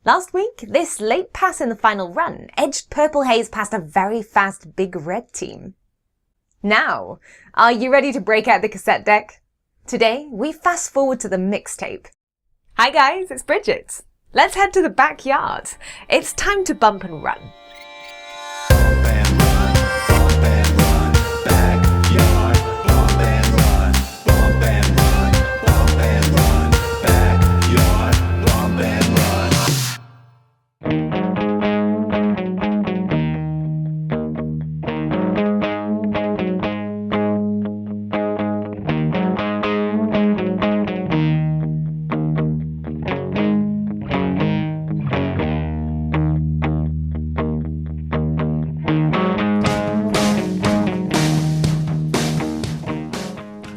Last week, this late pass in the final run edged Purple Haze past a very fast Big Red team. Now, are you ready to break out the cassette deck? Today, we fast forward to the mixtape. Hi guys, it's Bridget. Let's head to the backyard. It's time to bump and run.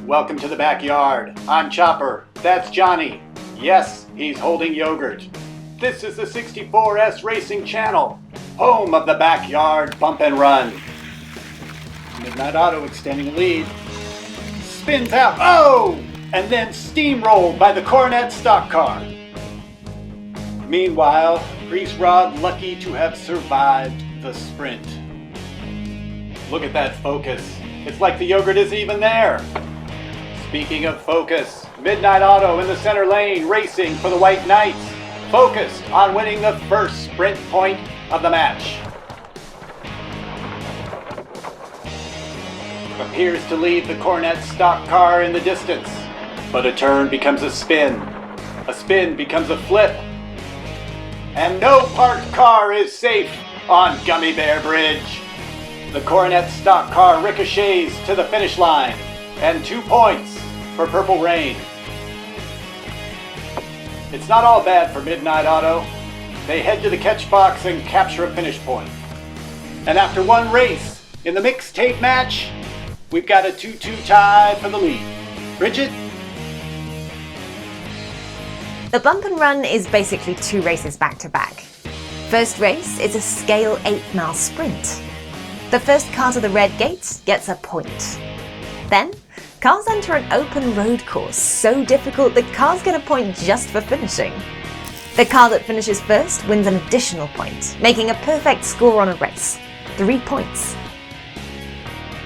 Welcome to the backyard. I'm Chopper. That's Johnny. Yes, he's holding yogurt. This is the 64S Racing Channel, home of the backyard bump and run. Midnight Auto extending a lead. Spins out. Oh! And then steamrolled by the Coronet stock car. Meanwhile, Grease Rod lucky to have survived the sprint. Look at that focus. It's like the yogurt isn't even there. Speaking of focus, Midnight Auto in the center lane racing for the White Knights, focused on winning the first sprint point of the match. Appears to leave the Coronet stock car in the distance, but a turn becomes a spin becomes a flip, and no parked car is safe on Gummy Bear Bridge. The Coronet stock car ricochets to the finish line, and 2 points for Purple Rain. It's not all bad for Midnight Auto. They head to the catch box and capture a finish point. And after one race in the mixtape match, we've got a 2-2 tie for the lead. Bridget? The bump and run is basically 2 races back to back. First race is a scale 8-mile sprint. The first car to the red gate gets a point. Then, cars enter an open road course so difficult that cars get a point just for finishing. The car that finishes first wins an additional point, making a perfect score on a race. 3 points.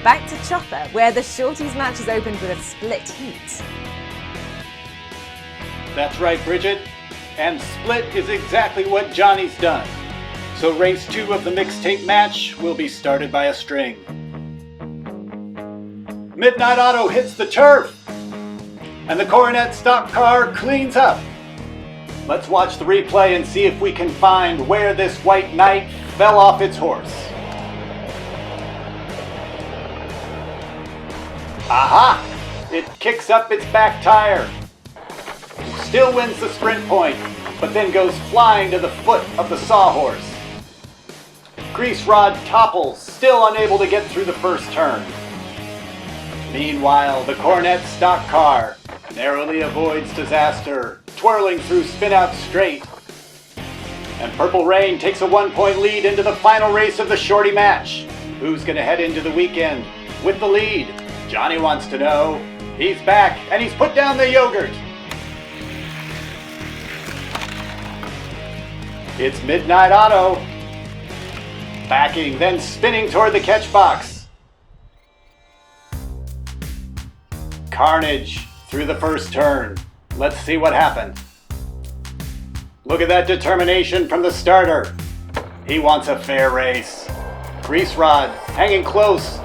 Back to Chopper, where the Shorties match is opened with a split heat. That's right, Bridget. And split is exactly what Johnny's done. So race 2 of the mixtape match will be started by a string. Midnight Auto hits the turf, and the Coronet stock car cleans up. Let's watch the replay and see if we can find where this White Knight fell off its horse. Aha! It kicks up its back tire. Still wins the sprint point, but then goes flying to the foot of the sawhorse. Grease Rod topples, still unable to get through the first turn. Meanwhile, the Coronet stock car narrowly avoids disaster, twirling through spin-out straight. And Purple Rain takes a 1-point lead into the final race of the shorty match. Who's going to head into the weekend with the lead? Johnny wants to know. He's back, and he's put down the yogurt. It's Midnight Auto. Backing, then spinning toward the catch box. Carnage through the first turn. Let's see what happened. Look at that determination from the starter. He wants a fair race. Grease Rod hanging close,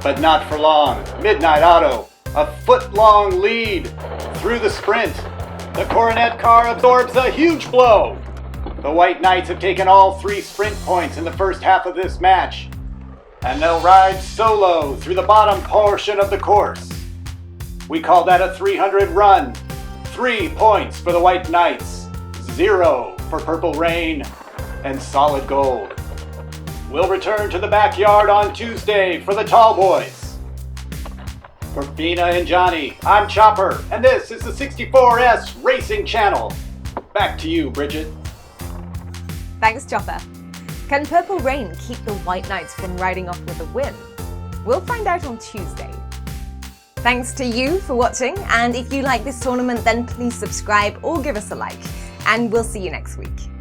but not for long. Midnight Auto, a foot-long lead through the sprint. The Coronet car absorbs a huge blow. The White Knights have taken all 3 sprint points in the first half of this match, and they'll ride solo through the bottom portion of the course. We call that a 300 run. 3 points for the White Knights, 0 for Purple Rain, and solid gold. We'll return to the backyard on Tuesday for the Tall Boys. For Fina and Johnny, I'm Chopper, and this is the 64S Racing Channel. Back to you, Bridget. Thanks, Chopper. Can Purple Rain keep the White Knights from riding off with a win? We'll find out on Tuesday. Thanks to you for watching, and if you like this tournament, then please subscribe or give us a like. and we'll see you next week.